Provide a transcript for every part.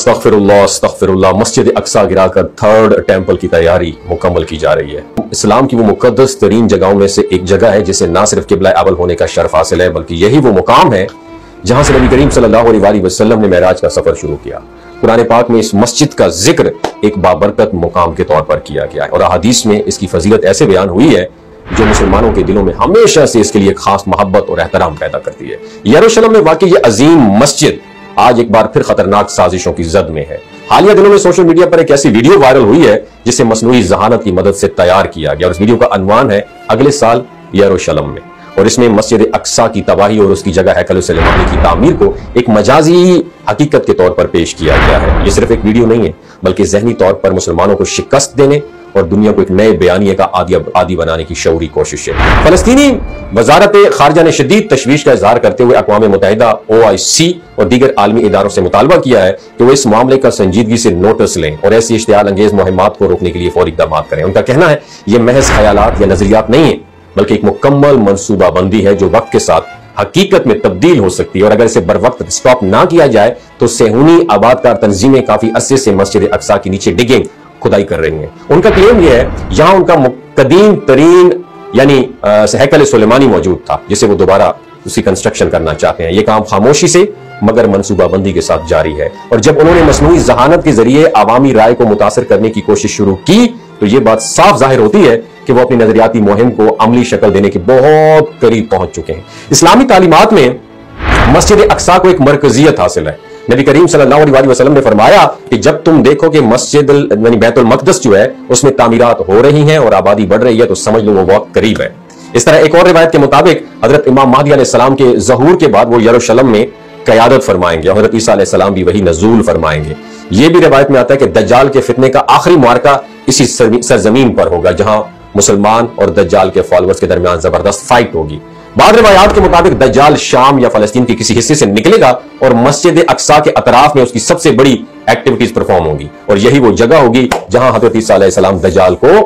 अस्तगफिरुल्लाह मस्जिद अक्सा गिराकर third temple की तैयारी मुकम्मल की जा रही है। इस्लाम की वो मुकद्दस तरीन जगहों में से एक जगह है जिसे ना सिर्फ किबला अवल होने का शर्फ हासिल है, बल्कि यही वो मुकाम है जहां से नबी करीम सल्लल्लाहु अलैहि वसल्लम ने मेराज का सफर शुरू किया। कुरान पाक में इस मस्जिद का जिक्र एक बाबरकत मुकाम के तौर पर किया गया है और अहादीस में इसकी फजीलत ऐसे बयान हुई है जो मुसलमानों के दिलों में हमेशा से इसके लिए खास मोहब्बत और एहतराम पैदा करती है। यरूशलेम में वाकई ये अजीम मस्जिद आज एक बार फिर खतरनाक साजिशों की जद में है। हालिया दिनों में सोशल मीडिया पर एक ऐसी वीडियो वायरल हुई है जिसे मसनूई जहानत की मदद से तैयार किया गया और इस वीडियो का अनवान है अगले साल यरूशलेम में, और इसमें मस्जिद अक्सा की तबाही और उसकी जगह हैकल सुलेमानी की तामीर को एक मजाजी हकीकत के तौर पर पेश किया गया है। ये सिर्फ एक वीडियो नहीं है बल्कि ज़हनी तौर पर मुसलमानों को शिकस्त देने और दुनिया को एक नए बयानिए का आदी बनाने की शऊरी कोशिश है। फलस्तीनी वजारत खारजा ने शदीद तशवीश का इजहार करते हुए अक़वाम मुत्तहिदा, OIC और दीगर आलमी इदारों से मुतालबा किया है कि वो इस मामले का संजीदगी से नोटिस लें और ऐसी इश्तियाल अंगेज मुहिम्मात को रोकने के लिए फौरी इक़दाम करें। उनका कहना है ये महज ख्यालात या नजरियात नहीं है बल्कि एक मुकम्मल मनसूबाबंदी है जो वक्त के साथ हकीकत में तब्दील हो सकती है, और अगर इसे बर वक्त स्टॉप ना किया जाए तो सेहूनी आबादकार तंजीमें काफी अरसे से मस्जिद अक्सा के नीचे डिगिंग खुदाई कर रही हैं। उनका क्लेम यह है यहां उनका कदीम तरीन यानी हैकल सुलेमानी मौजूद था जिसे वो दोबारा उसकी कंस्ट्रक्शन करना चाहते हैं। ये काम खामोशी से मगर मनसूबाबंदी के साथ जारी है, और जब उन्होंने मसनूई जहानत के जरिए आवामी राय को मुतासर करने की कोशिश शुरू की तो ये बात साफ जाहिर होती है कि वो अपनी नजरियाती मुहिम को अमली शक्ल देने के बहुत करीब पहुंच चुके हैं। इस्लामी तालीमात में मस्जिद अक्सा को एक मरकजियत हासिल है। नबी करीम सल्लल्लाहु अलैहि वसल्लम ने फरमाया कि जब तुम देखो कि मस्जिद यानी बैतुल मक़दस जो है उसमें तामीरात हो रही हैं और आबादी बढ़ रही है तो समझ लो वो बहुत करीब है। इस तरह एक और रिवायत के मुताबिक हजरत इमाम महदी अलैहिस्सलाम के ज़हूर के बाद वो यरूशलेम में क़यादत फरमाएंगे और हजरत ईसा अलैहिस्सलाम भी वही नज़ूल फरमाएंगे। ये भी रिवायत में आता है कि दज्जाल के फितने का आखिरी मार्का इसी सरजमीन पर होगा जहां मुसलमान और दज्जाल के फॉलोअर्स के दरमियान जबरदस्त फाइट होगी। बाद रिवायात के मुताबिक दज्जाल शाम या फलस्तीन के किसी हिस्से से निकलेगा और मस्जिद अक्सा के अतराफ में उसकी सबसे बड़ी एक्टिविटीज परफॉर्म होंगी, और यही वो जगह होगी जहां हजरत ईसा अलैहिस्सलाम दज्जाल को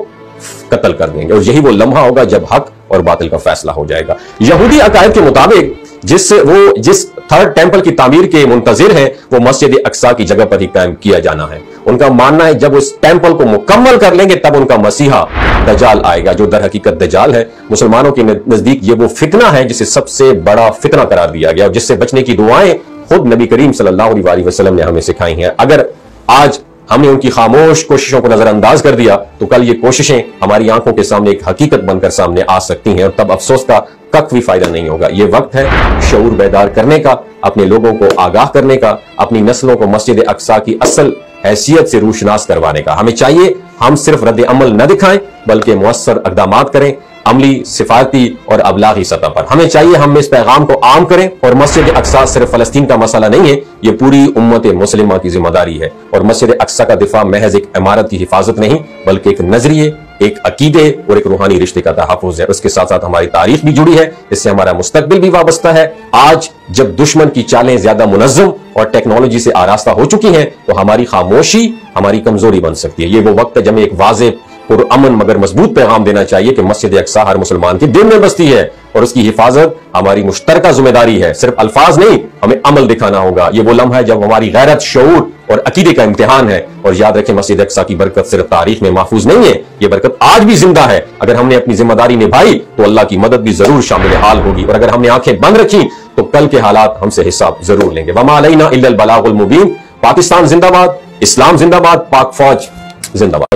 कत्ल कर देंगे, और यही वो लम्हा होगा जब हक और बातिल का फैसला हो जाएगा। यहूदी अकायद के मुताबिक जिस थर्ड टेंपल की तामीर के मुंतजिर हैं वो मस्जिद अक्सा की जगह पर ही कायम किया जाना है। उनका मानना है जब उस टेंपल को मुकम्मल कर लेंगे तब उनका मसीहा दज्जाल आएगा, जो दर हकीकत दज्जाल है। मुसलमानों के नजदीक ये वो फितना है जिसे सबसे बड़ा फितना करार दिया गया और जिससे बचने की दुआएं खुद नबी करीम सल्लल्लाहु अलैहि वसल्लम ने हमें सिखाई हैं। अगर आज हमने उनकी खामोश कोशिशों को नजरअंदाज कर दिया तो कल ये कोशिशें हमारी आंखों के सामने एक हकीकत बनकर सामने आ सकती हैं, और तब अफसोस का कख भी फायदा नहीं होगा। ये वक्त है शऊर बेदार करने का, अपने लोगों को आगाह करने का, अपनी नस्लों को मस्जिद अक्सा की असल हैसियत से रूशनास करवाने का। हमें चाहिए हम सिर्फ रद्द अमल न दिखाएं बल्कि मुअस्सर इक़दामात करें अमली, सिफाती और अबलागी सतह पर। हमें चाहिए हम इस पैगाम को आम करें, और मस्जिद अक्सा सिर्फ फलस्तीन का मसला नहीं है, ये पूरी उम्मत मुस्लिमा की जिम्मेदारी है। और मस्जिद अक्सा का दिफा महज एक इमारत की हिफाजत नहीं बल्कि एक नजरिए, एक अकीदे और एक रूहानी रिश्ते का तहफ़्फ़ुज़ है। उसके साथ साथ हमारी तारीख भी जुड़ी है, इससे हमारा मुस्तकबिल भी वाबस्ता है। आज जब दुश्मन की चालें ज्यादा मुनज़्ज़म और टेक्नोलॉजी से आरास्ता हो चुकी हैं तो हमारी खामोशी हमारी कमजोरी बन सकती है। ये वो वक्त है जब हमें एक वाज़ेह और अमन मगर मजबूत पैगाम देना चाहिए कि मस्जिद अक्सा हर मुसलमान के दिल में बसती है और उसकी हिफाजत हमारी मुश्तरका जिम्मेदारी है। सिर्फ अल्फाज नहीं, हमें अमल दिखाना होगा। ये वो लम्हा है जब हमारी गैरत, शऊर और अकीदे का इम्तिहान है। और याद रखें मस्जिद अक्सा की बरकत सिर्फ तारीख में महफूज नहीं है, ये बरकत आज भी जिंदा है। अगर हमने अपनी जिम्मेदारी निभाई तो अल्लाह की मदद भी जरूर शामिल हाल होगी, और अगर हमने आंखें बंद रखी तो कल के हालात हमसे हिसाब जरूर लेंगे। वमा अलैना इल्लल बलागुल मुबीन। पाकिस्तान जिंदाबाद, इस्लाम जिंदाबाद, पाक फौज जिंदाबाद।